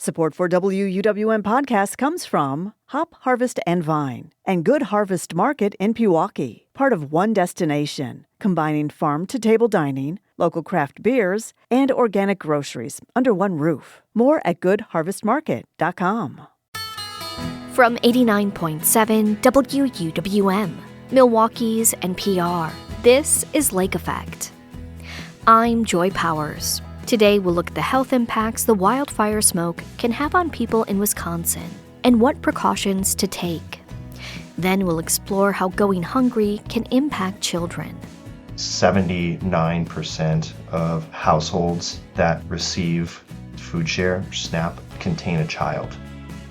Support for WUWM podcast comes from Hop Harvest and Vine and Good Harvest Market in Pewaukee, part of One Destination, combining farm-to-table dining, local craft beers, and organic groceries under one roof. More at goodharvestmarket.com. From 89.7 WUWM, Milwaukee's NPR, this is Lake Effect. I'm Joy Powers. Today we'll look at the health impacts the wildfire smoke can have on people in Wisconsin and what precautions to take. Then we'll explore how going hungry can impact children. 79% of households that receive food share, SNAP, contain a child.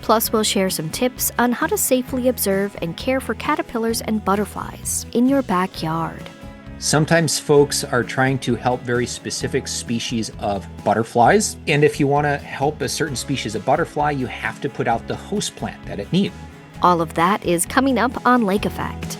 Plus, we'll share some tips on how to safely observe and care for caterpillars and butterflies in your backyard. Sometimes folks are trying to help very specific species of butterflies. And if you want to help a certain species of butterfly, you have to put out the host plant that it needs. All of that is coming up on Lake Effect.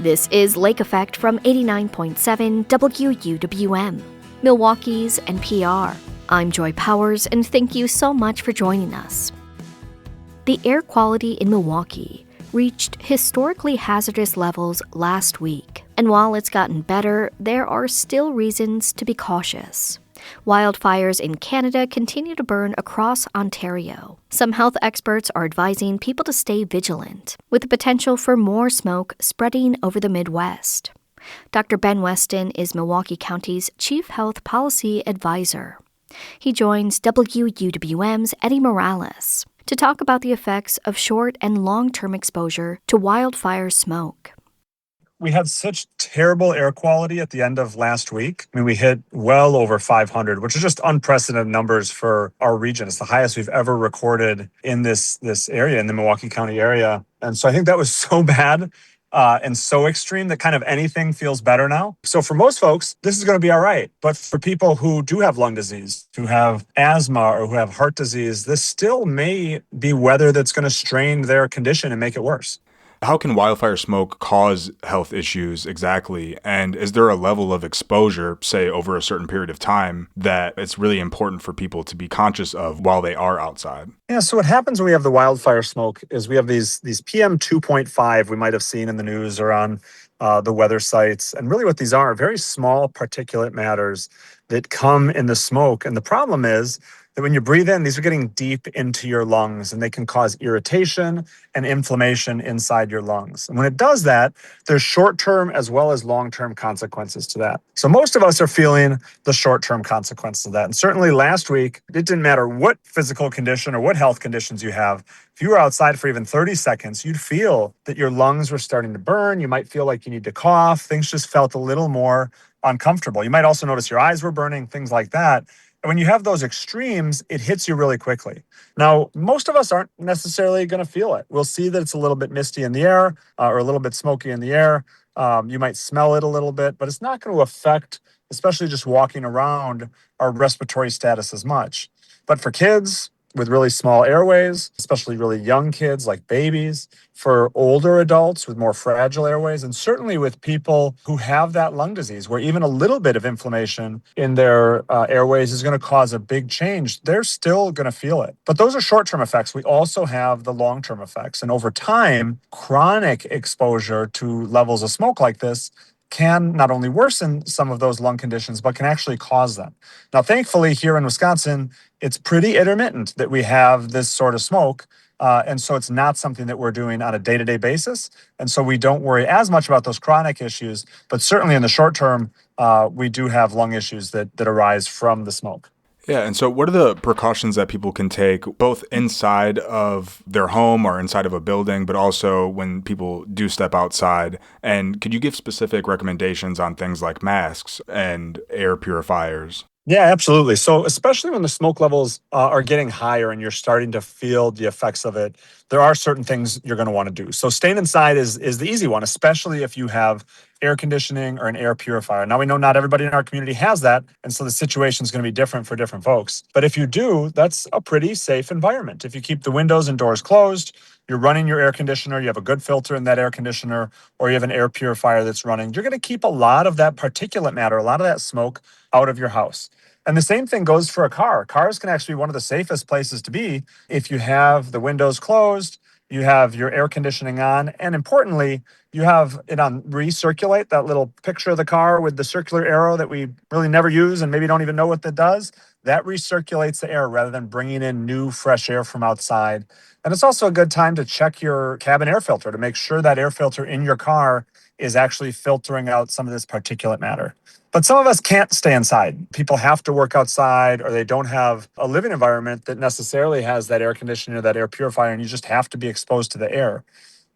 This is Lake Effect from 89.7 WUWM. Milwaukee's NPR. I'm Joy Powers, and thank you so much for joining us. The air quality in Milwaukee reached historically hazardous levels last week, and while it's gotten better, there are still reasons to be cautious. Wildfires in Canada continue to burn across Ontario. Some health experts are advising people to stay vigilant, with the potential for more smoke spreading over the Midwest. Dr. Ben Weston is Milwaukee County's Chief Health Policy Advisor. He joins WUWM's Eddie Morales to talk about the effects of short and long-term exposure to wildfire smoke. We had such terrible air quality at the end of last week. I mean, we hit well over 500, which is just unprecedented numbers for our region. It's the highest we've ever recorded in this area, in the Milwaukee County area. And so I think that was so bad and so extreme that kind of anything feels better now. So for most folks, this is going to be all right. But for people who do have lung disease, who have asthma, or who have heart disease, this still may be weather that's going to strain their condition and make it worse. How can wildfire smoke cause health issues exactly? And is there a level of exposure, say over a certain period of time, that it's really important for people to be conscious of while they are outside? Yeah, so what happens when we have the wildfire smoke is we have these PM 2.5 we might have seen in the news or on the weather sites. And really what these are very small particulate matters that come in the smoke. And the problem is that when you breathe in, these are getting deep into your lungs, and they can cause irritation and inflammation inside your lungs. And when it does that, there's short-term as well as long-term consequences to that. So most of us are feeling the short-term consequences of that. And certainly last week, it didn't matter what physical condition or what health conditions you have. If you were outside for even 30 seconds, you'd feel that your lungs were starting to burn. You might feel like you need to cough. Things just felt a little more uncomfortable. You might also notice your eyes were burning, things like that. And when you have those extremes, it hits you really quickly. Now, most of us aren't necessarily going to feel it. We'll see that it's a little bit misty in the air or a little bit smoky in the air. You might smell it a little bit, but it's not going to affect, especially just walking around, our respiratory status as much. But for kids with really small airways, especially really young kids like babies, for older adults with more fragile airways, and certainly with people who have that lung disease, where even a little bit of inflammation in their airways is going to cause a big change, they're still going to feel it. But those are short-term effects. We also have the long-term effects. And over time, chronic exposure to levels of smoke like this can not only worsen some of those lung conditions, but can actually cause them. Now, thankfully, here in Wisconsin, it's pretty intermittent that we have this sort of smoke. And so it's not something that we're doing on a day-to-day basis. And so we don't worry as much about those chronic issues. But certainly in the short term, we do have lung issues that arise from the smoke. Yeah, and so what are the precautions that people can take both inside of their home or inside of a building, but also when people do step outside? And could you give specific recommendations on things like masks and air purifiers? Yeah, absolutely. So especially when the smoke levels are getting higher and you're starting to feel the effects of it, there are certain things you're going to want to do. So staying inside is the easy one, especially if you have air conditioning or an air purifier. Now, we know not everybody in our community has that, and so the situation is going to be different for different folks. But if you do, that's a pretty safe environment. If you keep the windows and doors closed, you're running your air conditioner, you have a good filter in that air conditioner, or you have an air purifier that's running, you're going to keep a lot of that particulate matter, a lot of that smoke out of your house. And the same thing goes for a car. Cars can actually be one of the safest places to be if you have the windows closed, you have your air conditioning on, and importantly, you have it on recirculate, that little picture of the car with the circular arrow that we really never use and maybe don't even know what that does. That recirculates the air rather than bringing in new fresh air from outside. And it's also a good time to check your cabin air filter to make sure that air filter in your car is actually filtering out some of this particulate matter. But some of us can't stay inside. People have to work outside, or they don't have a living environment that necessarily has that air conditioner, that air purifier, and you just have to be exposed to the air.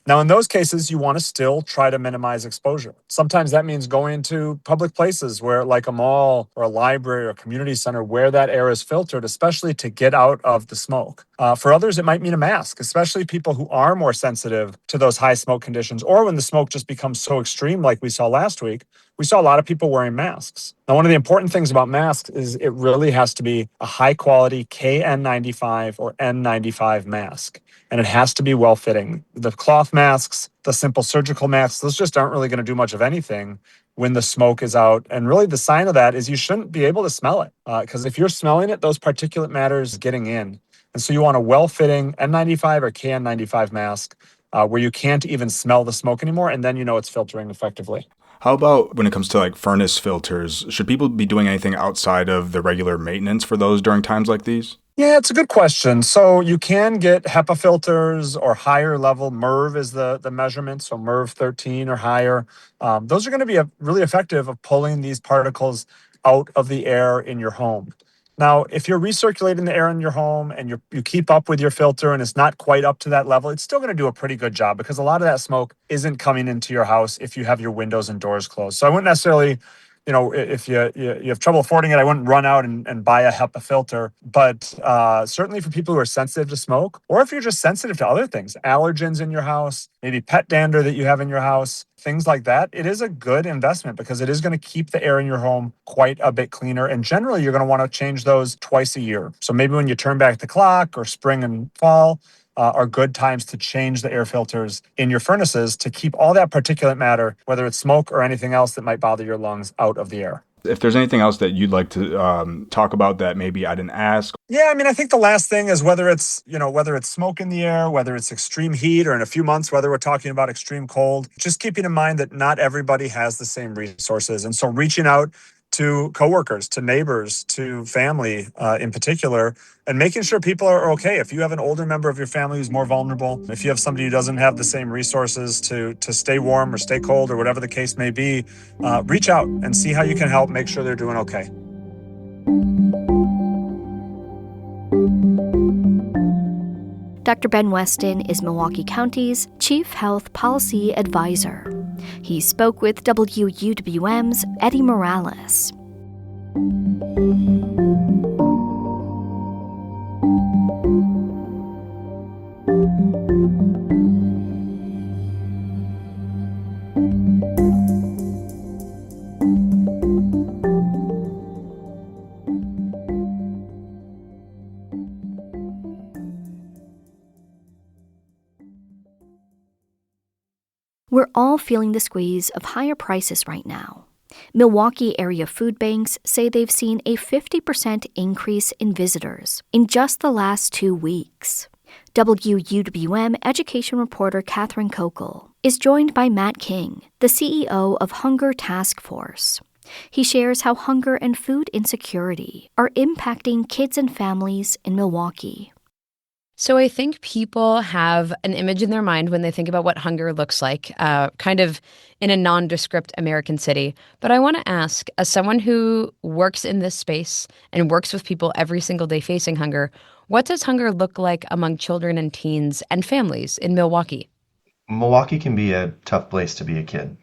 Now, in those cases, you want to still try to minimize exposure. Sometimes that means going to public places where, like a mall or a library or a community center, where that air is filtered, especially to get out of the smoke. For others, it might mean a mask, especially people who are more sensitive to those high smoke conditions, or when the smoke just becomes so extreme, like we saw last week. We saw a lot of people wearing masks. Now, one of the important things about masks is it really has to be a high quality KN95 or N95 mask, and it has to be well fitting. The cloth masks, the simple surgical masks, those just aren't really going to do much of anything when the smoke is out. And really, the sign of that is you shouldn't be able to smell it, because if you're smelling it, those particulate matter is getting in. And so you want a well fitting N95 or KN95 mask where you can't even smell the smoke anymore, and then you know it's filtering effectively. How about when it comes to like furnace filters? Should people be doing anything outside of the regular maintenance for those during times like these? Yeah, it's a good question. So you can get HEPA filters or higher level. MERV is the measurement, so MERV 13 or higher. Those are going to be really effective of pulling these particles out of the air in your home. Now, if you're recirculating the air in your home and you keep up with your filter and it's not quite up to that level, it's still going to do a pretty good job, because a lot of that smoke isn't coming into your house if you have your windows and doors closed. So I wouldn't necessarily, if you have trouble affording it, I wouldn't run out and buy a HEPA filter. But certainly for people who are sensitive to smoke, or if you're just sensitive to other things, allergens in your house, maybe pet dander that you have in your house, things like that, it is a good investment because it is going to keep the air in your home quite a bit cleaner. And generally, you're going to want to change those twice a year. So maybe when you turn back the clock, or spring and fall, are good times to change the air filters in your furnaces to keep all that particulate matter, whether it's smoke or anything else that might bother your lungs, out of the air. If there's anything else that you'd like to talk about that maybe I didn't ask. Yeah, I mean, I think the last thing is whether it's smoke in the air, whether it's extreme heat, or in a few months, whether we're talking about extreme cold, just keeping in mind that not everybody has the same resources. And so reaching out to coworkers, to neighbors, to family in particular, and making sure people are okay. If you have an older member of your family who's more vulnerable, if you have somebody who doesn't have the same resources to stay warm or stay cold or whatever the case may be, reach out and see how you can help make sure they're doing okay. Dr. Ben Weston is Milwaukee County's Chief Health Policy Advisor. He spoke with WUWM's Eddie Morales. We're all feeling the squeeze of higher prices right now. Milwaukee area food banks say they've seen a 50% increase in visitors in just the last 2 weeks. WUWM education reporter Catherine Kokel is joined by Matt King, the CEO of Hunger Task Force. He shares how hunger and food insecurity are impacting kids and families in Milwaukee. So I think people have an image in their mind when they think about what hunger looks like, kind of in a nondescript American city. But I want to ask, as someone who works in this space and works with people every single day facing hunger, what does hunger look like among children and teens and families in Milwaukee? Milwaukee can be a tough place to be a kid.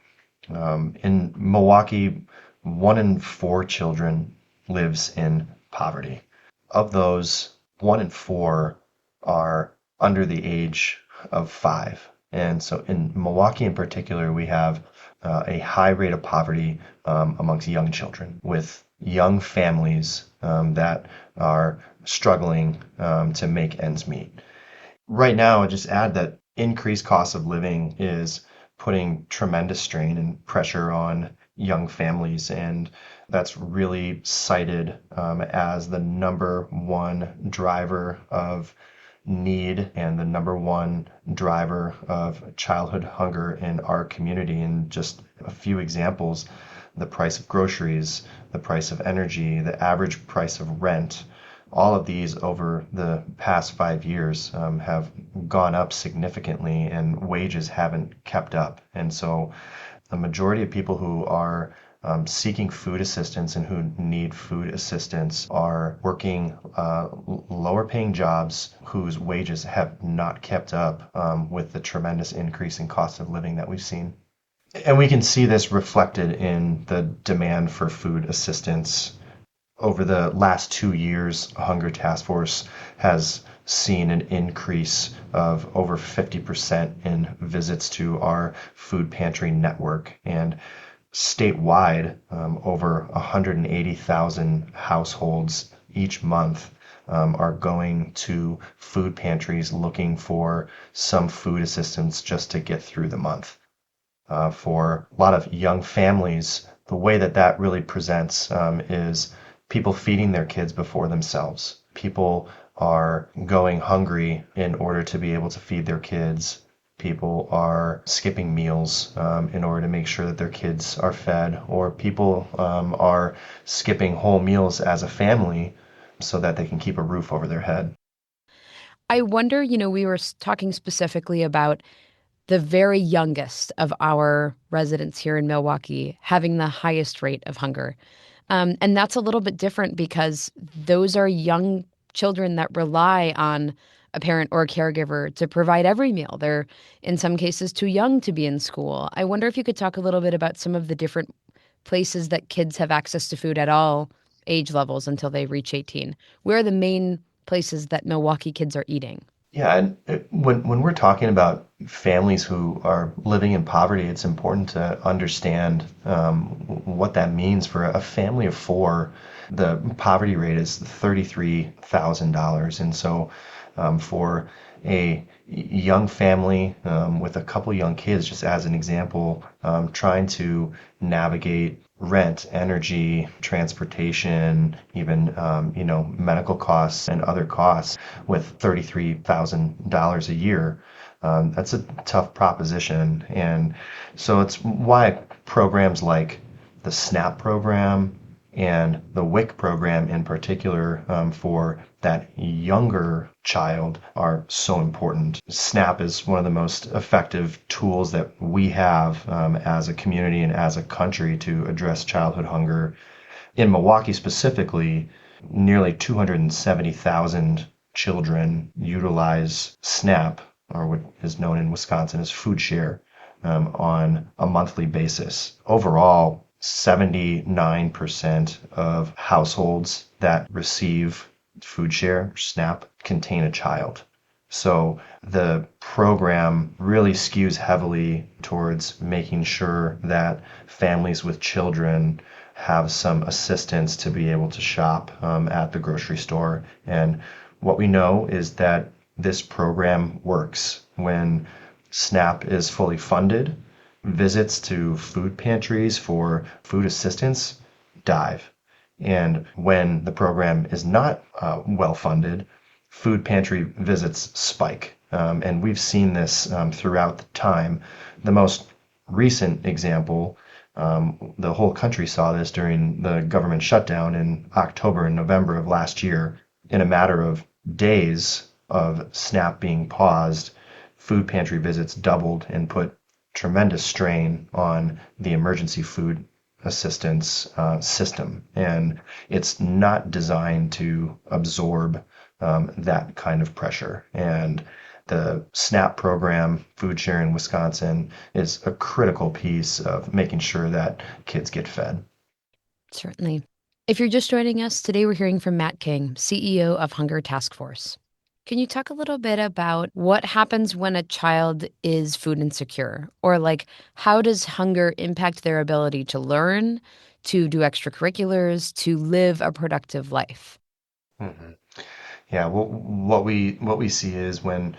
In Milwaukee, 1 in 4 children lives in poverty. Of those, 1 in 4 are under the age of 5. And so in Milwaukee in particular, we have a high rate of poverty amongst young children, with young families that are struggling to make ends meet. Right now, I just add that increased cost of living is putting tremendous strain and pressure on young families, and that's really cited as the number one driver of need and the number one driver of childhood hunger in our community. And just a few examples: the price of groceries, the price of energy, the average price of rent. All of these over the past 5 years have gone up significantly, and wages haven't kept up. And so the majority of people who are seeking food assistance and who need food assistance are working lower paying jobs whose wages have not kept up with the tremendous increase in cost of living that we've seen. And we can see this reflected in the demand for food assistance. Over the last 2 years, Hunger Task Force has seen an increase of over 50% in visits to our food pantry network. And statewide, over 180,000 households each month are going to food pantries looking for some food assistance just to get through the month. For a lot of young families, the way that that really presents is people feeding their kids before themselves. People are going hungry in order to be able to feed their kids. People are skipping meals in order to make sure that their kids are fed, or people are skipping whole meals as a family so that they can keep a roof over their head. I wonder, we were talking specifically about the very youngest of our residents here in Milwaukee having the highest rate of hunger. And that's a little bit different because those are young children that rely on a parent or a caregiver to provide every meal. They're, in some cases, too young to be in school. I wonder if you could talk a little bit about some of the different places that kids have access to food at all age levels until they reach 18. Where are the main places that Milwaukee kids are eating? Yeah, and when we're talking about families who are living in poverty, it's important to understand what that means for a family of four. The poverty rate is $33,000, and so for a young family with a couple young kids, just as an example, trying to navigate rent, energy, transportation, even medical costs and other costs with $33,000 a year. That's a tough proposition, and so it's why programs like the SNAP program and the WIC program in particular for that younger child are so important. SNAP is one of the most effective tools that we have as a community and as a country to address childhood hunger. In Milwaukee specifically, nearly 270,000 children utilize SNAP, or what is known in Wisconsin as food share, on a monthly basis. Overall, 79% of households that receive food share, SNAP, contain a child. So the program really skews heavily towards making sure that families with children have some assistance to be able to shop at the grocery store. And what we know is that this program works. When SNAP is fully funded, visits to food pantries for food assistance dive. And when the program is not well funded, food pantry visits spike. And we've seen this throughout the time. The most recent example, the whole country saw this during the government shutdown in October and November of last year. In a matter of days of SNAP being paused, food pantry visits doubled and put tremendous strain on the emergency food assistance system. And it's not designed to absorb that kind of pressure. And the SNAP program, Food Share in Wisconsin, is a critical piece of making sure that kids get fed. Certainly. If you're just joining us, today we're hearing from Matt King, CEO of Hunger Task Force. Can you talk a little bit about what happens when a child is food insecure? Or, like, how does hunger impact their ability to learn, to do extracurriculars, to live a productive life? Mhm. Yeah, what we see is when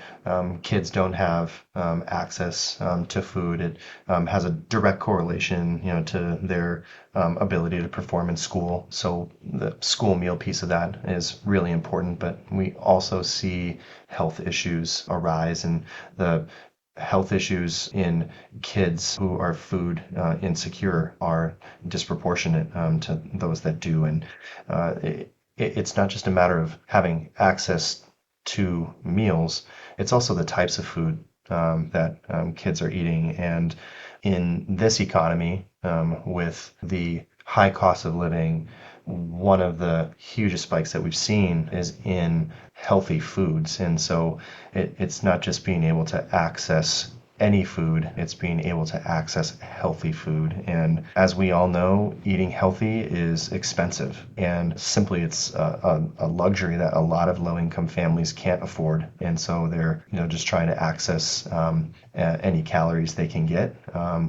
kids don't have access to food, it has a direct correlation, to their ability to perform in school. So the school meal piece of that is really important. But we also see health issues arise, and the health issues in kids who are food insecure are disproportionate to those that do. And it's not just a matter of having access to meals, it's also the types of food that kids are eating. And in this economy, with the high cost of living, one of the hugest spikes that we've seen is in healthy foods. And so it's not just being able to access any food, it's being able to access healthy food. And as we all know, eating healthy is expensive. And simply it's a luxury that a lot of low-income families can't afford. And so they're just trying to access any calories they can get,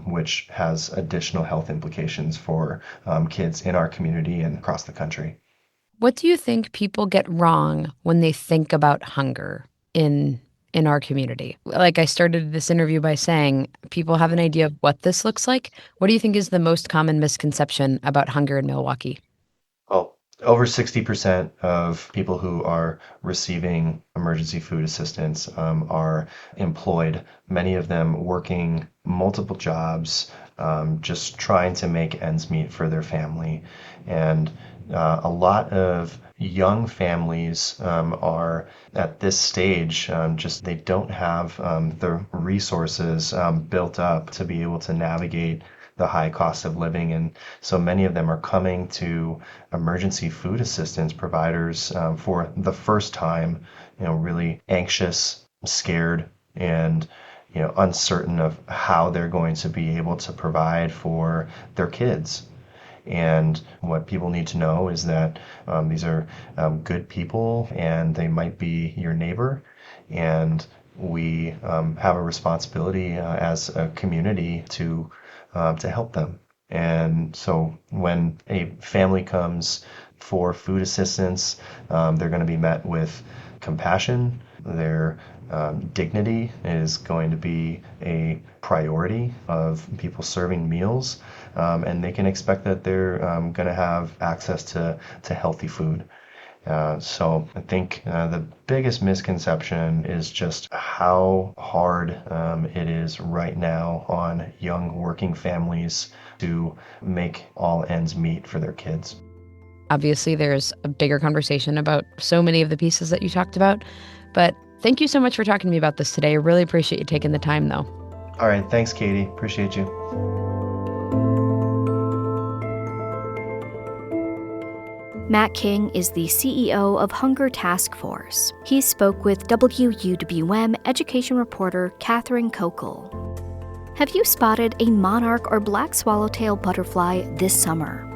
which has additional health implications for kids in our community and across the country. What do you think people get wrong when they think about hunger in our community? Like I started this interview by saying, people have an idea of what this looks like. What do you think is the most common misconception about hunger in Milwaukee? Well, over 60% of people who are receiving emergency food assistance are employed, many of them working multiple jobs, just trying to make ends meet for their family. And a lot of young families are at this stage, they don't have the resources built up to be able to navigate the high cost of living. And so many of them are coming to emergency food assistance providers for the first time, really anxious, scared, and uncertain of how they're going to be able to provide for their kids. And what people need to know is that these are good people, and they might be your neighbor. And we have a responsibility as a community to help them. And so when a family comes for food assistance, they're going to be met with compassion. Their dignity is going to be a priority of people serving meals, and they can expect that they're going to have access to healthy food. So I think the biggest misconception is just how hard it is right now on young working families to make all ends meet for their kids. Obviously, there's a bigger conversation about so many of the pieces that you talked about, but thank you so much for talking to me about this today. I really appreciate you taking the time, though. All right. Thanks, Katie. Appreciate you. Matt King is the CEO of Hunger Task Force. He spoke with WUWM education reporter Catherine Kokel. Have you spotted a monarch or black swallowtail butterfly this summer?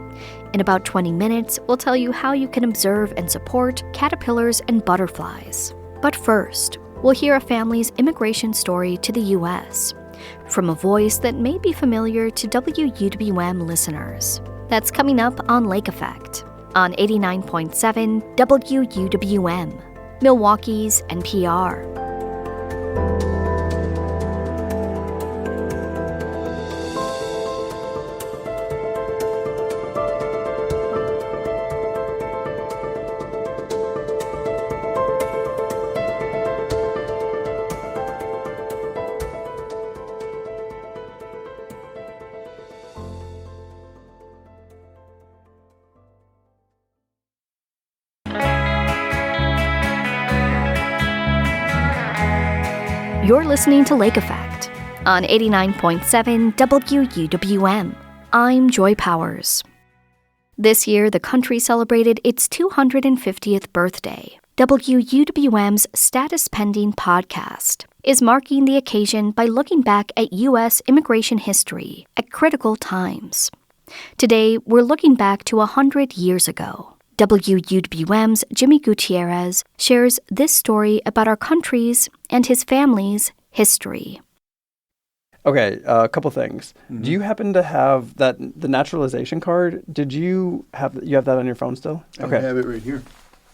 In about 20 minutes, we'll tell you how you can observe and support caterpillars and butterflies. But first, we'll hear a family's immigration story to the U.S. from a voice that may be familiar to WUWM listeners. That's coming up on Lake Effect on 89.7 WUWM, Milwaukee's NPR. You're listening to Lake Effect on 89.7 WUWM. I'm Joy Powers. This year, the country celebrated its 250th birthday. WUWM's Status Pending podcast is marking the occasion by looking back at U.S. immigration history at critical times. Today, we're looking back to 100 years ago. WUWM's Jimmy Gutierrez shares this story about our country's and his family's history. Okay, a couple things. Mm-hmm. Do you happen to have the naturalization card? Did you have that on your phone still? Okay. I have it right here.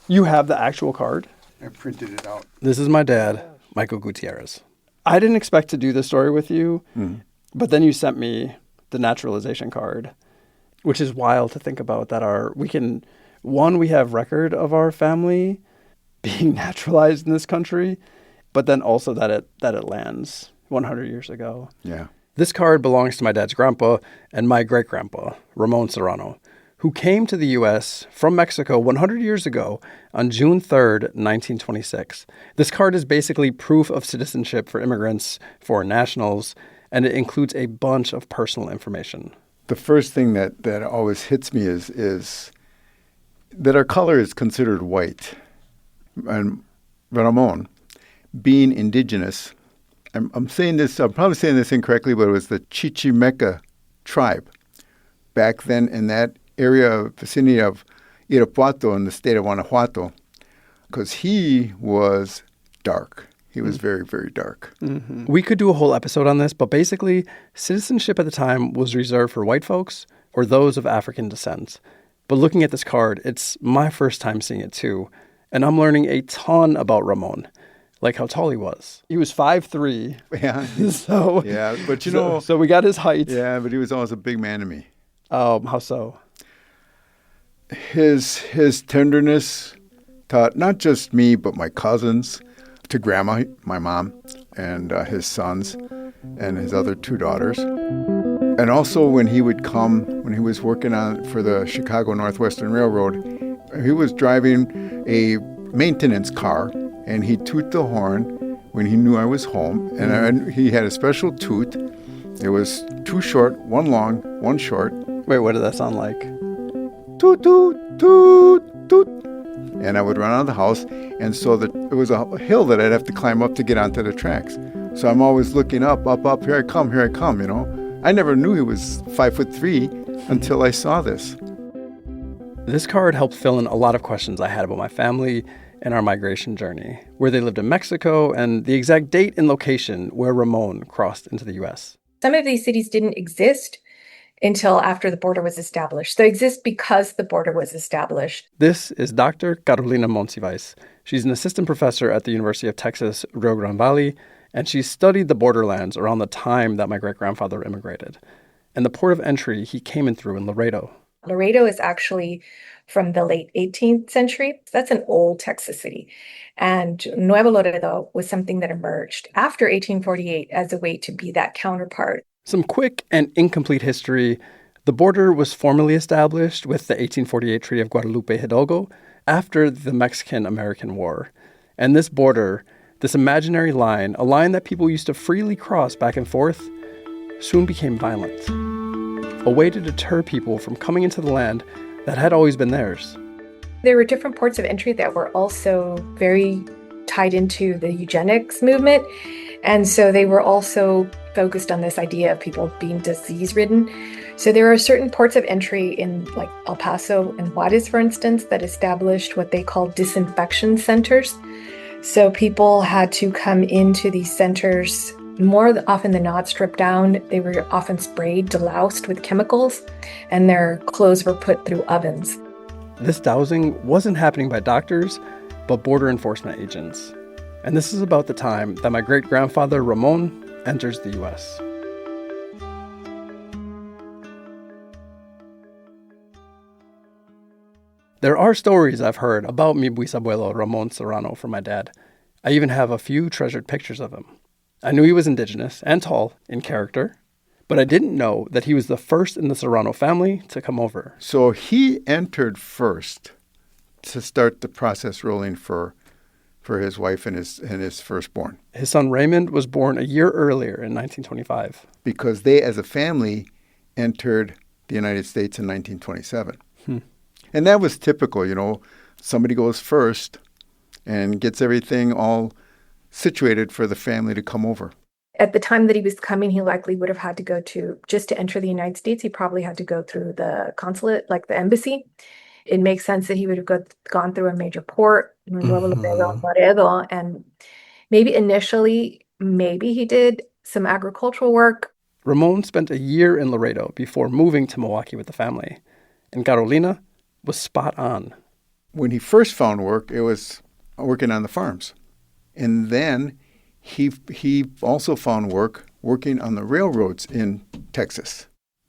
You have the actual card? I printed it out. This is my dad, Michael Gutierrez. I didn't expect to do this story with you, but then you sent me the naturalization card, which is wild to think about that we have record of our family being naturalized in this country, but then also that it lands 100 years ago. Yeah. This card belongs to my dad's grandpa and my great-grandpa, Ramon Serrano, who came to the U.S. from Mexico 100 years ago on June 3rd, 1926. This card is basically proof of citizenship for immigrants, foreign nationals, and it includes a bunch of personal information. The first thing that always hits me is that our color is considered white. And Ramon, being indigenous, I'm saying this, I'm probably saying this incorrectly, but it was the Chichimeca tribe. Back then in that area, vicinity of Irapuato in the state of Guanajuato, because he was dark. He was very, very dark. Mm-hmm. We could do a whole episode on this, but basically, citizenship at the time was reserved for white folks or those of African descent. But looking at this card, it's my first time seeing it too, and I'm learning a ton about Ramon. Like how tall he was. He was 5'3". Yeah. So yeah, but so we got his height. Yeah, but he was always a big man to me. How so? His tenderness taught not just me, but my cousins, to Grandma, my mom, and his sons, and his other 2 daughters. And also when he would come, when he was working for the Chicago Northwestern Railroad, he was driving a maintenance car, and he'd toot the horn when he knew I was home. And he had a special toot. It was 2 short, 1 long, 1 short. Wait, what did that sound like? Toot, toot, toot, toot. And I would run out of the house. And so it was a hill that I'd have to climb up to get onto the tracks. So I'm always looking up, here I come, you know. I never knew he was 5'3" until I saw this. This card helped fill in a lot of questions I had about my family and our migration journey, where they lived in Mexico, and the exact date and location where Ramon crossed into the U.S. Some of these cities didn't exist until after the border was established. They exist because the border was established. This is Dr. Carolina Monsiváis. She's an assistant professor at the University of Texas, Rio Grande Valley, and she studied the borderlands around the time that my great-grandfather immigrated, and the port of entry he came in through in Laredo. Laredo is actually from the late 18th century. That's an old Texas city. And Nuevo Laredo was something that emerged after 1848 as a way to be that counterpart. Some quick and incomplete history. The border was formally established with the 1848 Treaty of Guadalupe Hidalgo after the Mexican-American War. And this border, this imaginary line, a line that people used to freely cross back and forth, soon became violent. A way to deter people from coming into the land that had always been theirs. There were different ports of entry that were also very tied into the eugenics movement. And so they were also focused on this idea of people being disease-ridden. So there are certain ports of entry in like El Paso and Juarez, for instance, that established what they call disinfection centers. So people had to come into these centers more often than not stripped down. They were often sprayed, deloused with chemicals, and their clothes were put through ovens. This dousing wasn't happening by doctors, but border enforcement agents. And this is about the time that my great-grandfather Ramon enters the U.S. There are stories I've heard about mi bisabuelo Ramon Serrano from my dad. I even have a few treasured pictures of him. I knew he was indigenous and tall in character, but I didn't know that he was the first in the Serrano family to come over. So he entered first to start the process rolling for his wife and his firstborn. His son Raymond was born a year earlier in 1925. Because they, as a family, entered the United States in 1927. And that was typical, you know. Somebody goes first and gets everything all situated for the family to come over. At the time that he was coming, he likely would have had to go just to enter the United States, he probably had to go through the consulate, like the embassy. It makes sense that he would have gone through a major port, Laredo, and maybe initially, he did some agricultural work. Ramon spent a year in Laredo before moving to Milwaukee with the family, and Carolina was spot on. When he first found work, it was working on the farms. And then he also found work working on the railroads in Texas.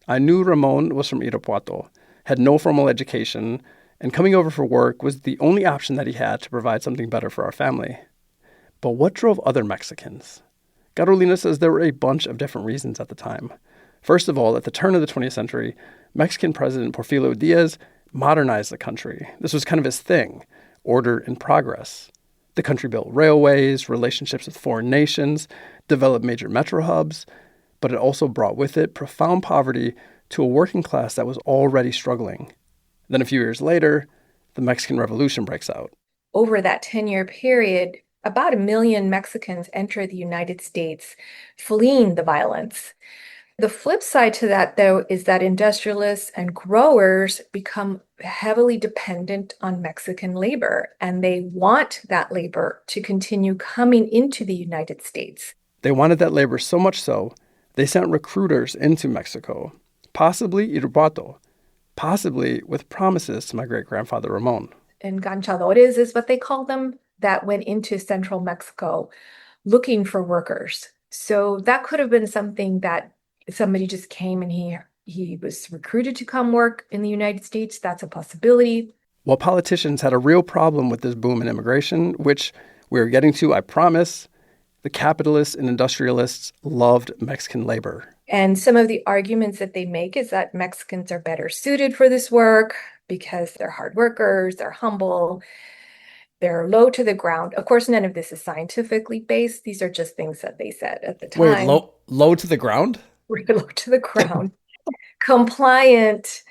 I knew Ramon was from Irapuato, had no formal education, and coming over for work was the only option that he had to provide something better for our family. But what drove other Mexicans? Carolina says there were a bunch of different reasons at the time. First of all, at the turn of the 20th century, Mexican President Porfirio Diaz modernized the country. This was kind of his thing, order and progress. The country built railways, relationships with foreign nations, developed major metro hubs, but it also brought with it profound poverty to a working class that was already struggling. Then a few years later, the Mexican Revolution breaks out. Over that 10-year period, about 1 million Mexicans enter the United States, fleeing the violence. The flip side to that, though, is that industrialists and growers become heavily dependent on Mexican labor, and they want that labor to continue coming into the United States. They wanted that labor so much so, they sent recruiters into Mexico, possibly Irapuato, possibly with promises to my great-grandfather Ramon. Enganchadores is what they call them, that went into central Mexico looking for workers. So that could have been something that somebody just came and he was recruited to come work in the United States. That's a possibility. While politicians had a real problem with this boom in immigration, which we're getting to, I promise, the capitalists and industrialists loved Mexican labor. And some of the arguments that they make is that Mexicans are better suited for this work because they're hard workers, they're humble, they're low to the ground. Of course, none of this is scientifically based. These are just things that they said at the time. Wait, low to the ground? Low to the ground, compliant,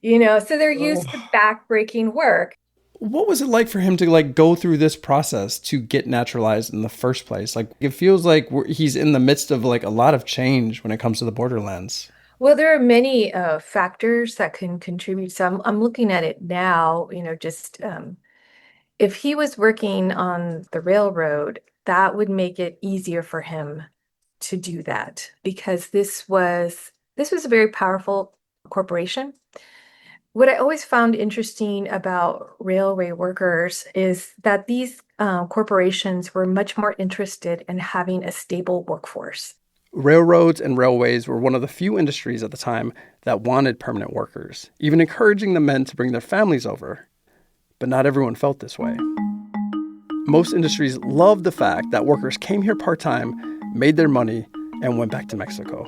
so they're used to backbreaking work. What was it like for him to go through this process to get naturalized in the first place? It feels like he's in the midst of a lot of change when it comes to the borderlands. Well, there are many factors that can contribute. So I'm looking at it now, if he was working on the railroad, that would make it easier for him to do that, because this was a very powerful corporation. What I always found interesting about railway workers is that these corporations were much more interested in having a stable workforce. Railroads and railways were one of the few industries at the time that wanted permanent workers, even encouraging the men to bring their families over. But not everyone felt this way. Most industries loved the fact that workers came here part-time, made their money, and went back to Mexico.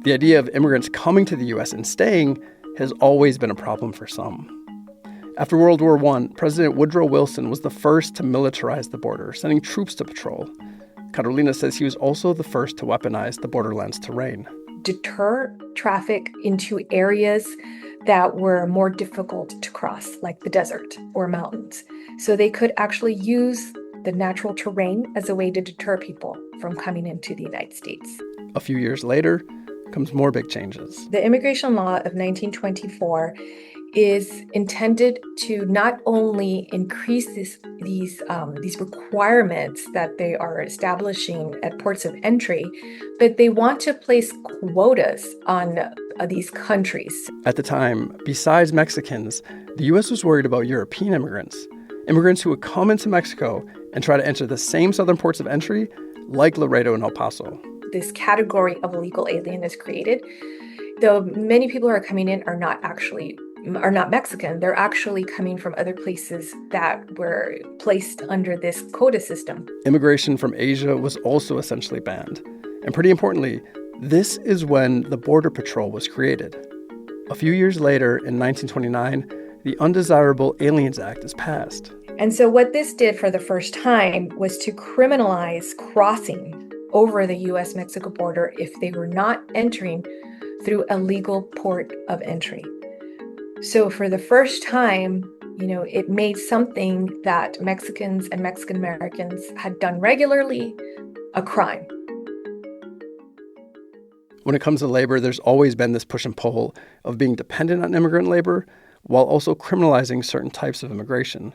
The idea of immigrants coming to the U.S. and staying has always been a problem for some. After World War I, President Woodrow Wilson was the first to militarize the border, sending troops to patrol. Carolina says he was also the first to weaponize the borderlands terrain. Deter traffic into areas that were more difficult to cross, like the desert or mountains. So they could actually use the natural terrain as a way to deter people from coming into the United States. A few years later comes more big changes. The immigration law of 1924 is intended to not only increase these requirements that they are establishing at ports of entry, but they want to place quotas on these countries. At the time, besides Mexicans, the U.S. was worried about European immigrants who would come into Mexico and try to enter the same southern ports of entry, like Laredo and El Paso. This category of illegal alien is created. Though many people who are coming in are not Mexican. They're actually coming from other places that were placed under this quota system. Immigration from Asia was also essentially banned. And pretty importantly, this is when the Border Patrol was created. A few years later, in 1929, the Undesirable Aliens Act is passed. And so what this did for the first time was to criminalize crossing over the U.S.-Mexico border if they were not entering through a legal port of entry. So for the first time, it made something that Mexicans and Mexican Americans had done regularly a crime. When it comes to labor, there's always been this push and pull of being dependent on immigrant labor while also criminalizing certain types of immigration.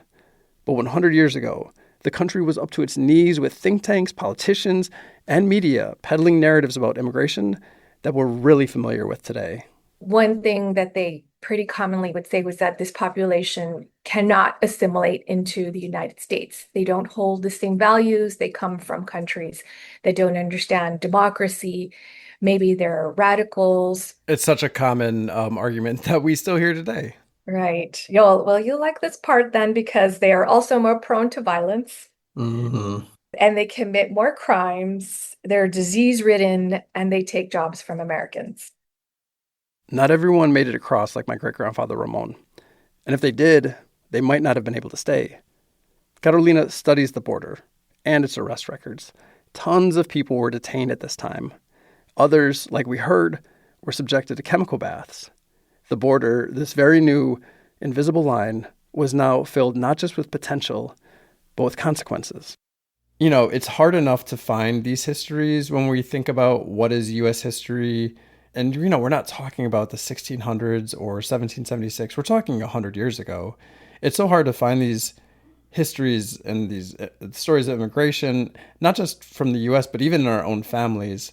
But 100 years ago, the country was up to its knees with think tanks, politicians, and media peddling narratives about immigration that we're really familiar with today. One thing that they pretty commonly would say was that this population cannot assimilate into the United States. They don't hold the same values. They come from countries that don't understand democracy. Maybe they're radicals. It's such a common argument that we still hear today. Right. You'll like this part then because they are also more prone to violence. Mm-hmm. And they commit more crimes. They're disease-ridden, and they take jobs from Americans. Not everyone made it across like my great-grandfather Ramon. And if they did, they might not have been able to stay. Carolina studies the border and its arrest records. Tons of people were detained at this time. Others, like we heard, were subjected to chemical baths. The border, this very new, invisible line, was now filled not just with potential, but with consequences. You know, it's hard enough to find these histories when we think about what is U.S. history. And, you know, we're not talking about the 1600s or 1776. We're talking 100 years ago. It's so hard to find these histories and these stories of immigration, not just from the U.S., but even in our own families.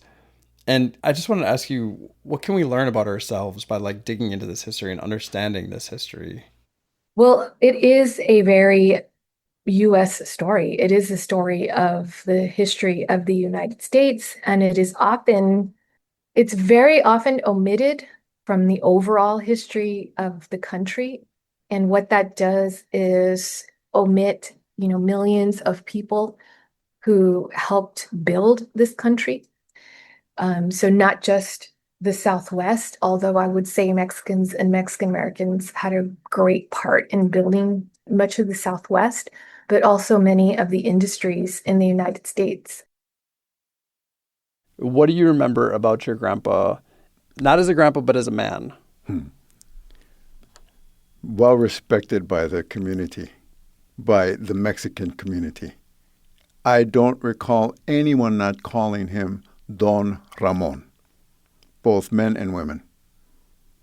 And I just wanted to ask you, what can we learn about ourselves by like digging into this history and understanding this history? Well, it is a very U.S. story. It is a story of the history of the United States, and it's very often omitted from the overall history of the country. And what that does is omit, millions of people who helped build this country. So not just the Southwest, although I would say Mexicans and Mexican Americans had a great part in building much of the Southwest, but also many of the industries in the United States. What do you remember about your grandpa, not as a grandpa, but as a man? Well respected by the community, by the Mexican community. I don't recall anyone not calling him Don Ramon, both men and women.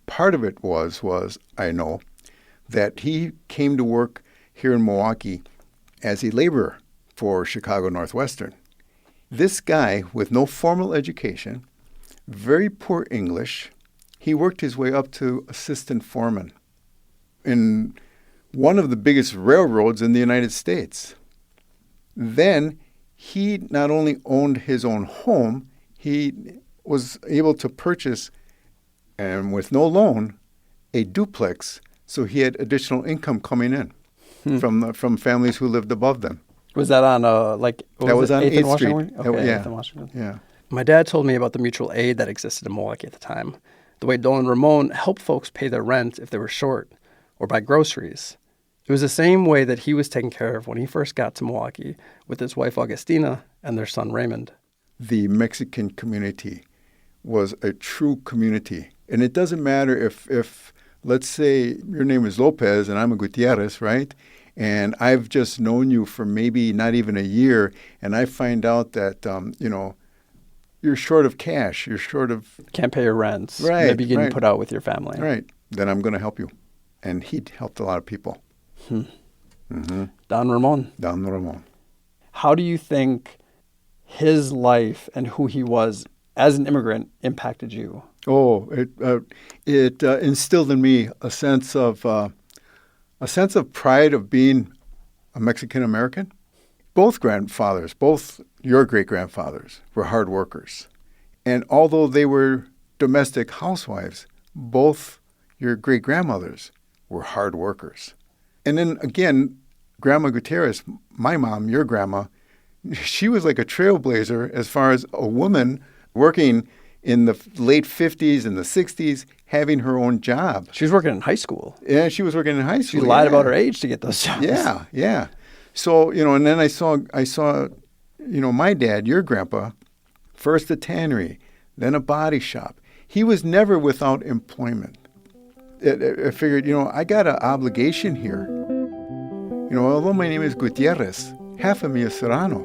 Part of it was I know, that he came to work here in Milwaukee as a laborer for Chicago Northwestern. This guy with no formal education, very poor English, he worked his way up to assistant foreman in one of the biggest railroads in the United States. Then he not only owned his own home, he was able to purchase, and with no loan, a duplex, so he had additional income coming in from families who lived above them. Was that on that was on 8th Street. Okay, Yeah. 8th and Washington. Yeah. My dad told me about the mutual aid that existed in Milwaukee at the time. The way Don and Ramon helped folks pay their rent if they were short, or buy groceries. It was the same way that he was taken care of when he first got to Milwaukee with his wife Augustina and their son Raymond. The Mexican community was a true community. And it doesn't matter if let's say your name is Lopez and I'm a Gutierrez, right? And I've just known you for maybe not even a year, and I find out that, you're short of cash, you're short of... Can't pay your rent. Right, maybe getting right. put out with your family. Right. Then I'm going to help you. And he helped a lot of people. Don Ramon. Don Ramon. How do you think his life and who he was as an immigrant impacted you? Oh, it instilled in me a sense of pride of being a Mexican American. Both grandfathers, both your great-grandfathers, were hard workers. And although they were domestic housewives, both your great-grandmothers were hard workers. And then again, Grandma Gutierrez, my mom, your grandma, she was like a trailblazer as far as a woman working in the late 50s and the 60s, having her own job. She was working in high school. Yeah, she was working in high school. She lied about her age to get those jobs. Yeah. So, and then I saw, my dad, your grandpa, first a tannery, then a body shop. He was never without employment. I figured, I got an obligation here. Although my name is Gutierrez, half of me is Serrano,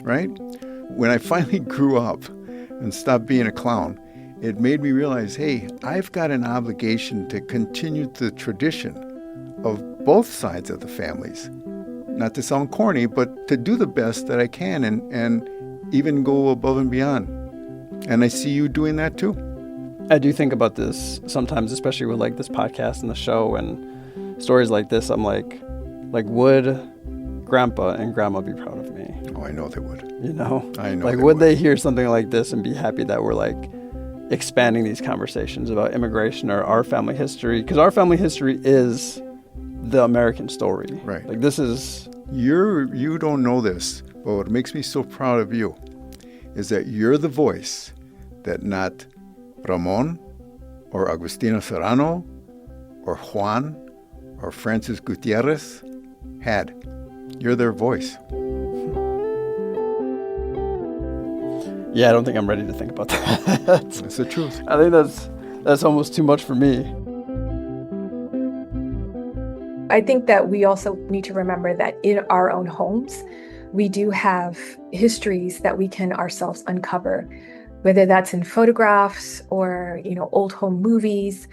right? When I finally grew up and stopped being a clown, it made me realize, hey, I've got an obligation to continue the tradition of both sides of the families. Not to sound corny, but to do the best that I can and even go above and beyond. And I see you doing that too. I do think about this sometimes, especially with like this podcast and the show and stories like this. I'm like would Grandpa and Grandma be proud of me? Oh, I know they would. You know? I know Like, they would they hear something like this and be happy that we're like expanding these conversations about immigration or our family history? Because our family history is the American story. Right. Like, this is... You don't know this, but what makes me so proud of you is that you're the voice that not Ramon or Agustina Serrano or Juan or Francis Gutierrez had. You're their voice. Yeah, I don't think I'm ready to think about that. That's the truth. I think that's almost too much for me. I think that we also need to remember that in our own homes, we do have histories that we can ourselves uncover, whether that's in photographs or, old home movies,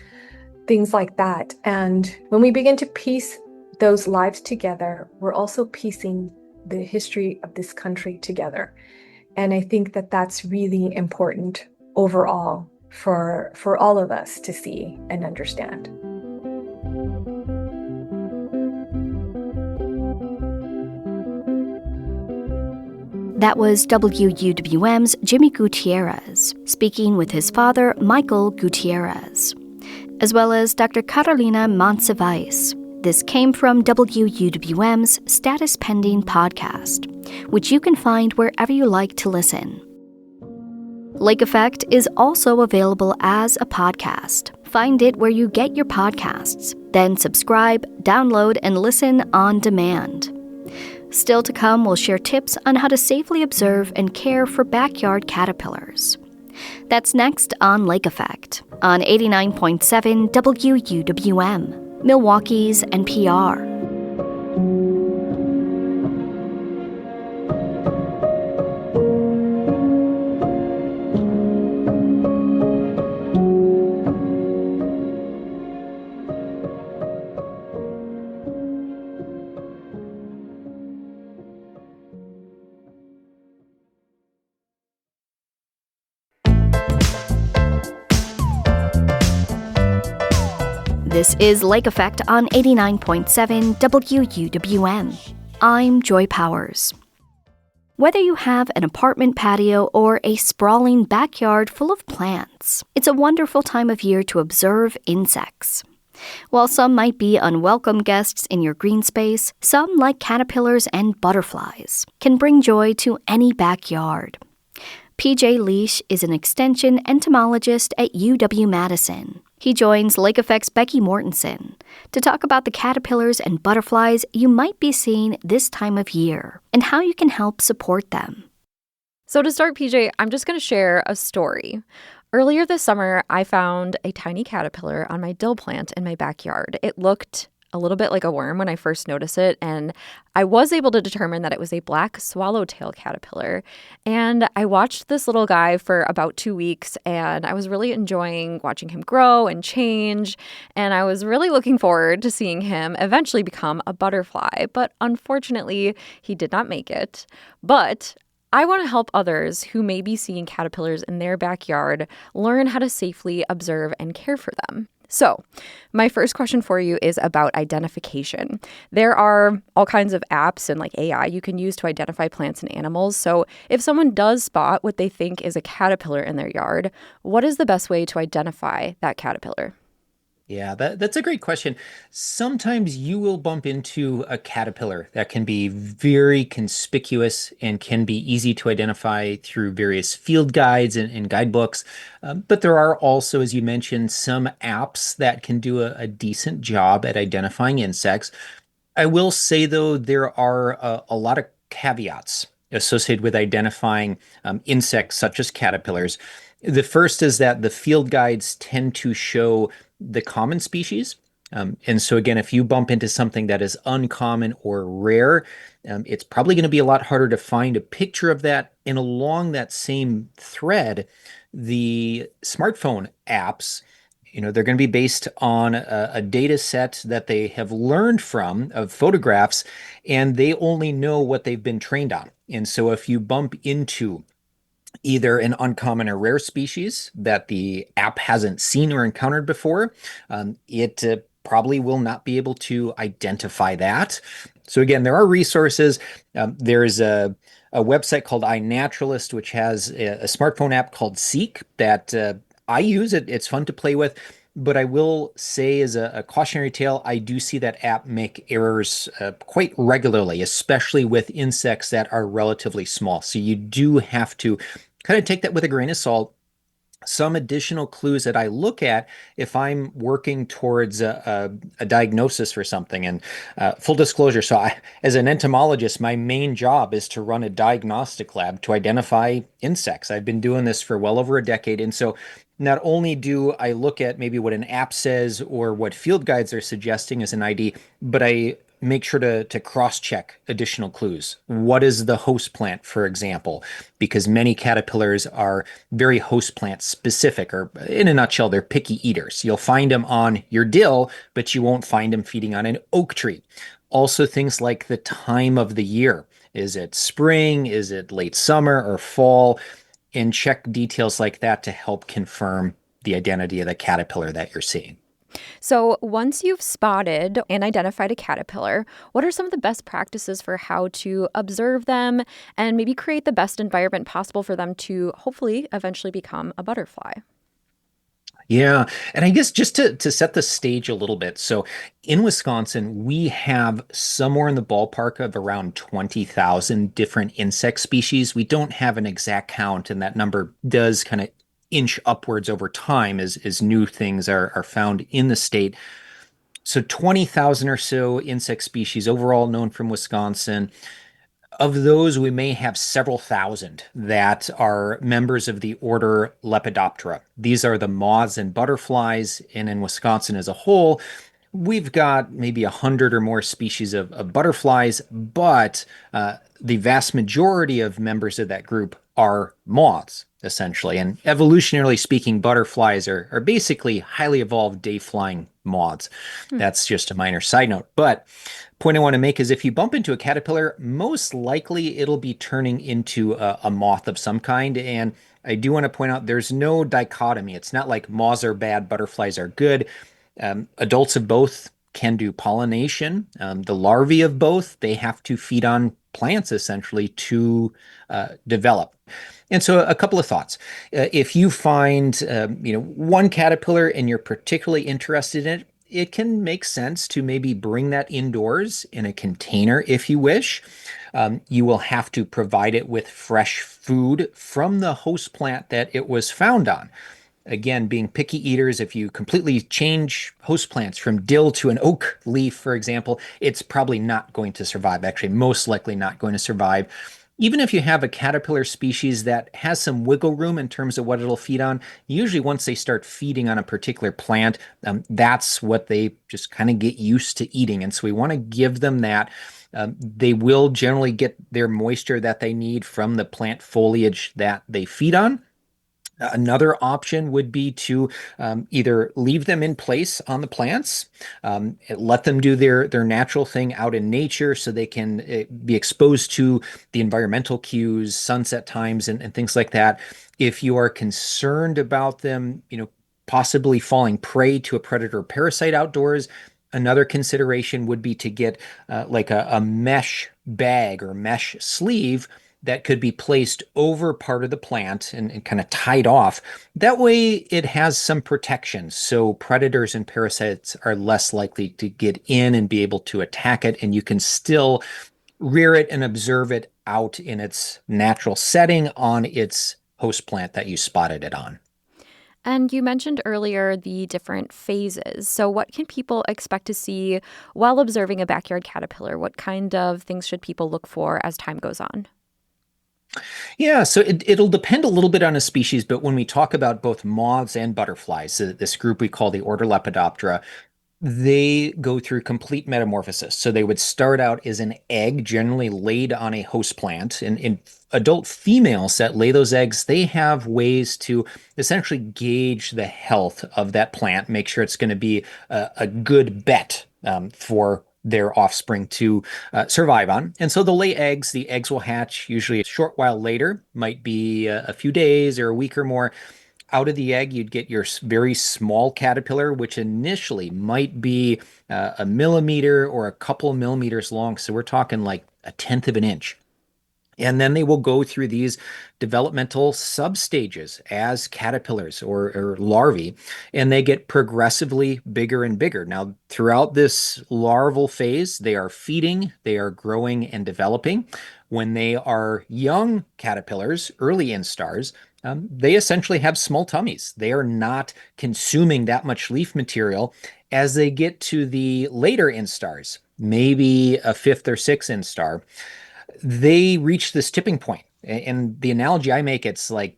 things like that. And when we begin to piece those lives together, we're also piecing the history of this country together. And I think that that's really important overall for all of us to see and understand. That was WUWM's Jimmy Gutierrez, speaking with his father, Michael Gutierrez, as well as Dr. Carolina Monsiváis. This came from WUWM's Status Pending podcast, which you can find wherever you like to listen. Lake Effect is also available as a podcast. Find it where you get your podcasts, then subscribe, download, and listen on demand. Still to come, we'll share tips on how to safely observe and care for backyard caterpillars. That's next on Lake Effect on 89.7 WUWM, Milwaukee's NPR. This is Lake Effect on 89.7 WUWM. I'm Joy Powers. Whether you have an apartment patio or a sprawling backyard full of plants, it's a wonderful time of year to observe insects. While some might be unwelcome guests in your green space, some, like caterpillars and butterflies, can bring joy to any backyard. PJ Leash is an extension entomologist at UW-Madison. He joins Lake Effect's Becky Mortensen to talk about the caterpillars and butterflies you might be seeing this time of year and how you can help support them. So to start, PJ, I'm just going to share a story. Earlier this summer, I found a tiny caterpillar on my dill plant in my backyard. It looked a little bit like a worm when I first noticed it, and I was able to determine that it was a black swallowtail caterpillar. And I watched this little guy for about 2 weeks, and I was really enjoying watching him grow and change, and I was really looking forward to seeing him eventually become a butterfly. But unfortunately, he did not make it. But I want to help others who may be seeing caterpillars in their backyard learn how to safely observe and care for them. So, my first question for you is about identification. There are all kinds of apps and like AI you can use to identify plants and animals. So, if someone does spot what they think is a caterpillar in their yard, what is the best way to identify that caterpillar? Yeah, that's a great question. Sometimes you will bump into a caterpillar that can be very conspicuous and can be easy to identify through various field guides and guidebooks. But there are also, as you mentioned, some apps that can do a decent job at identifying insects. I will say, though, there are a lot of caveats associated with identifying insects such as caterpillars. The first is that the field guides tend to show the common species. And so again, if you bump into something that is uncommon or rare, it's probably going to be a lot harder to find a picture of that. And along that same thread, the smartphone apps, they're going to be based on a data set that they have learned from of photographs, and they only know what they've been trained on. And so if you bump into either an uncommon or rare species that the app hasn't seen or encountered before. It probably will not be able to identify that. So again, there are resources. There's a website called iNaturalist, which has a smartphone app called Seek that I use. It's fun to play with. But I will say, as a cautionary tale, I do see that app make errors quite regularly, especially with insects that are relatively small. So you do have to kind of take that with a grain of salt. Some additional clues that I look at if I'm working towards a diagnosis for something. And full disclosure, as an entomologist, my main job is to run a diagnostic lab to identify insects. I've been doing this for well over a decade. And so not only do I look at maybe what an app says or what field guides are suggesting as an ID, but I make sure to cross-check additional clues. What is the host plant, for example? Because many caterpillars are very host plant specific, or in a nutshell, they're picky eaters. You'll find them on your dill, but you won't find them feeding on an oak tree. Also, things like the time of the year. Is it spring? Is it late summer or fall? And check details like that to help confirm the identity of the caterpillar that you're seeing. So, once you've spotted and identified a caterpillar, what are some of the best practices for how to observe them and maybe create the best environment possible for them to hopefully eventually become a butterfly? Yeah. And I guess just to set the stage a little bit. So in Wisconsin, we have somewhere in the ballpark of around 20,000 different insect species. We don't have an exact count, and that number does kind of inch upwards over time as new things are found in the state. So 20,000 or so insect species overall known from Wisconsin. Of those, we may have several thousand that are members of the order Lepidoptera. These are the moths and butterflies, and in Wisconsin as a whole, we've got maybe 100 or more species of butterflies, but the vast majority of members of that group are moths, essentially. And evolutionarily speaking, butterflies are basically highly evolved day-flying moths. That's just a minor side note. But point I want to make is if you bump into a caterpillar, most likely it'll be turning into a moth of some kind. And I do want to point out there's no dichotomy. It's not like moths are bad, butterflies are good. Adults of both can do pollination. The larvae of both, they have to feed on plants essentially to develop. And so a couple of thoughts. If you find one caterpillar and you're particularly interested in it, it can make sense to maybe bring that indoors in a container if you wish. You will have to provide it with fresh food from the host plant that it was found on. Again, being picky eaters, if you completely change host plants from dill to an oak leaf, for example, it's probably not going to survive. Actually, most likely not going to survive. Even if you have a caterpillar species that has some wiggle room in terms of what it'll feed on, usually once they start feeding on a particular plant, that's what they just kind of get used to eating. And so we want to give them that. They will generally get their moisture that they need from the plant foliage that they feed on. Another option would be to either leave them in place on the plants, let them do their natural thing out in nature so they can be exposed to the environmental cues, sunset times, and things like that. If you are concerned about them, possibly falling prey to a predator or parasite outdoors, another consideration would be to get like a mesh bag or mesh sleeve that could be placed over part of the plant and kind of tied off. That way it has some protection. So predators and parasites are less likely to get in and be able to attack it. And you can still rear it and observe it out in its natural setting on its host plant that you spotted it on. And you mentioned earlier the different phases. So, what can people expect to see while observing a backyard caterpillar? What kind of things should people look for as time goes on? Yeah, so it'll depend a little bit on a species, but when we talk about both moths and butterflies, this group we call the order Lepidoptera, they go through complete metamorphosis. So they would start out as an egg, generally laid on a host plant. And in adult females that lay those eggs, they have ways to essentially gauge the health of that plant, make sure it's going to be a good bet for their offspring to survive on. And so they'll lay eggs. The eggs will hatch usually a short while later, might be a few days or a week or more. Out of the egg, you'd get your very small caterpillar, which initially might be a millimeter or a couple of millimeters long. So we're talking like a tenth of an inch. And then they will go through these developmental substages as caterpillars or larvae, and they get progressively bigger and bigger. Now, throughout this larval phase, they are feeding, they are growing and developing. When they are young caterpillars, early instars, they essentially have small tummies. They are not consuming that much leaf material. As they get to the later instars, maybe a fifth or sixth instar, they reach this tipping point. And the analogy I make, it's like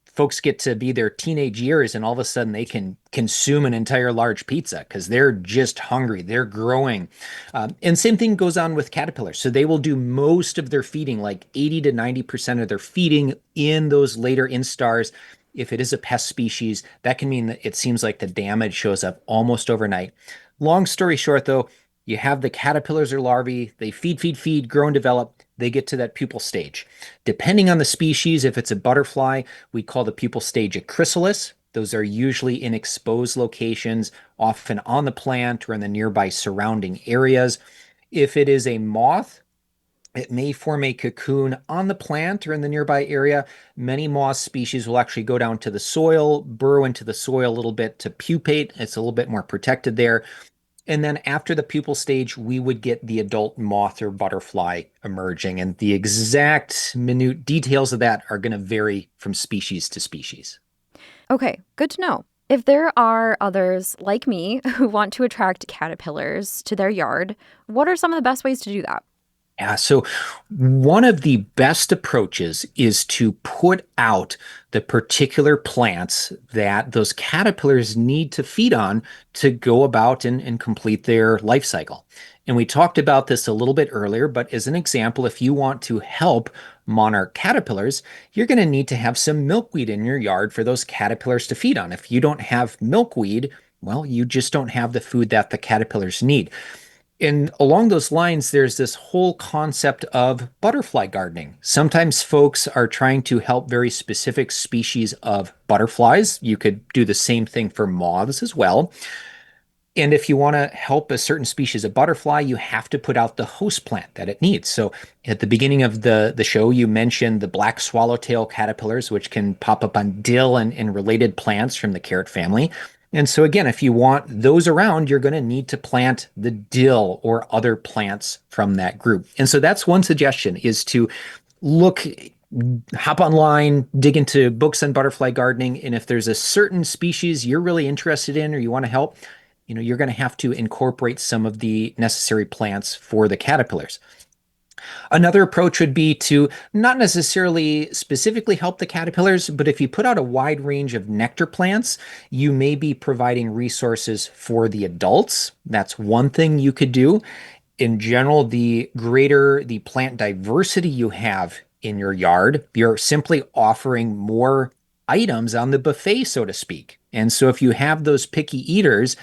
folks get to be their teenage years and all of a sudden they can consume an entire large pizza because they're just hungry. They're growing. And same thing goes on with caterpillars. So they will do most of their feeding, like 80 to 90% of their feeding in those later instars. If it is a pest species, that can mean that it seems like the damage shows up almost overnight. Long story short, though, you have the caterpillars or larvae, they feed, grow and develop. They get to that pupal stage. Depending on the species, if it's a butterfly, we call the pupal stage a chrysalis. Those are usually in exposed locations, often on the plant or in the nearby surrounding areas. If it is a moth, it may form a cocoon on the plant or in the nearby area. Many moth species will actually go down to the soil, burrow into the soil a little bit to pupate. It's a little bit more protected there. And then after the pupal stage, we would get the adult moth or butterfly emerging. And the exact minute details of that are going to vary from species to species. Okay, good to know. If there are others like me who want to attract caterpillars to their yard, what are some of the best ways to do that? Yeah, so one of the best approaches is to put out the particular plants that those caterpillars need to feed on to go about and complete their life cycle. And we talked about this a little bit earlier, but as an example, if you want to help monarch caterpillars, you're going to need to have some milkweed in your yard for those caterpillars to feed on. If you don't have milkweed, well, you just don't have the food that the caterpillars need. And along those lines, there's this whole concept of butterfly gardening. Sometimes folks are trying to help very specific species of butterflies. You could do the same thing for moths as well. And if you want to help a certain species of butterfly, you have to put out the host plant that it needs. So at the beginning of the show, you mentioned the black swallowtail caterpillars, which can pop up on dill and related plants from the carrot family. And so again, if you want those around, you're going to need to plant the dill or other plants from that group. And so that's one suggestion, is to hop online, dig into books on butterfly gardening. And if there's a certain species you're really interested in or you want to help, you're going to have to incorporate some of the necessary plants for the caterpillars. Another approach would be to not necessarily specifically help the caterpillars, but if you put out a wide range of nectar plants, you may be providing resources for the adults. That's one thing you could do. In general, the greater the plant diversity you have in your yard, you're simply offering more items on the buffet, so to speak. And so if you have those picky eaters,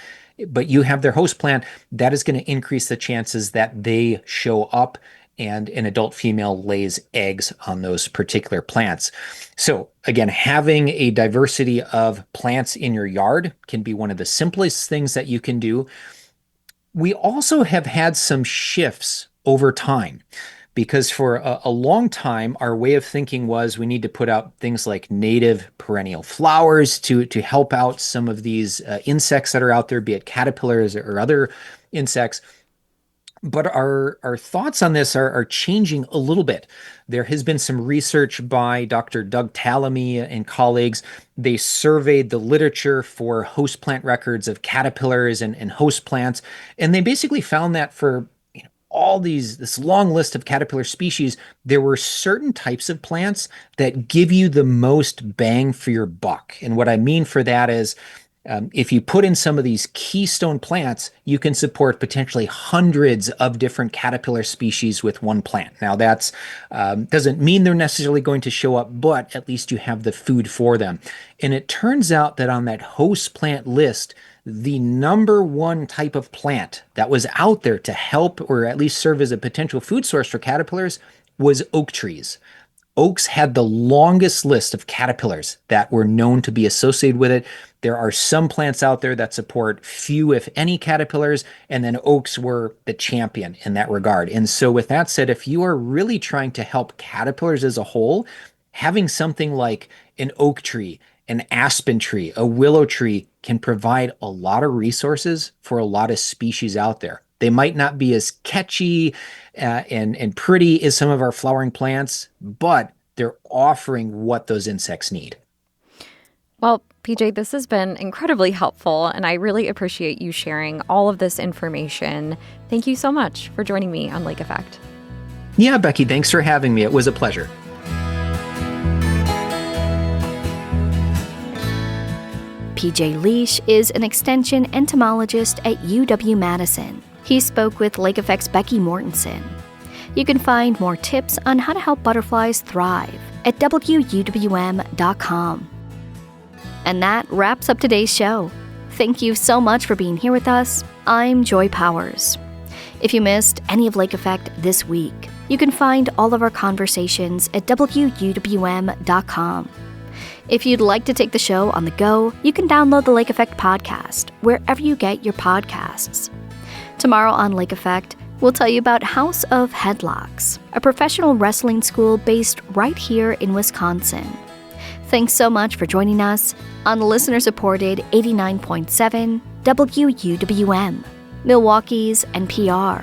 but you have their host plant, that is going to increase the chances that they show up and an adult female lays eggs on those particular plants. So again, having a diversity of plants in your yard can be one of the simplest things that you can do. We also have had some shifts over time, because for a long time, our way of thinking was we need to put out things like native perennial flowers to help out some of these insects that are out there, be it caterpillars or other insects. But our thoughts on this are changing a little bit. There has been some research by Dr. Doug Tallamy and colleagues. They surveyed the literature for host plant records of caterpillars and host plants, and they basically found that for this long list of caterpillar species, there were certain types of plants that give you the most bang for your buck. And what I mean for that is, if you put in some of these keystone plants, you can support potentially hundreds of different caterpillar species with one plant. Now, that's doesn't mean they're necessarily going to show up, but at least you have the food for them. And it turns out that on that host plant list, the number one type of plant that was out there to help or at least serve as a potential food source for caterpillars was oak trees. Oaks had the longest list of caterpillars that were known to be associated with it. There are some plants out there that support few, if any, caterpillars, and then oaks were the champion in that regard. And so, with that said, if you are really trying to help caterpillars as a whole, having something like an oak tree, an aspen tree, a willow tree can provide a lot of resources for a lot of species out there. They might not be as catchy and pretty as some of our flowering plants, but they're offering what those insects need. Well, PJ, this has been incredibly helpful, and I really appreciate you sharing all of this information. Thank you so much for joining me on Lake Effect. Yeah, Becky, thanks for having me. It was a pleasure. PJ Leash is an extension entomologist at UW-Madison. He spoke with Lake Effect's Becky Mortensen. You can find more tips on how to help butterflies thrive at wuwm.com. And that wraps up today's show. Thank you so much for being here with us. I'm Joy Powers. If you missed any of Lake Effect this week, you can find all of our conversations at wuwm.com. If you'd like to take the show on the go, you can download the Lake Effect podcast wherever you get your podcasts. Tomorrow on Lake Effect, we'll tell you about House of Headlocks, a professional wrestling school based right here in Wisconsin. Thanks so much for joining us on the listener-supported 89.7 WUWM, Milwaukee's NPR.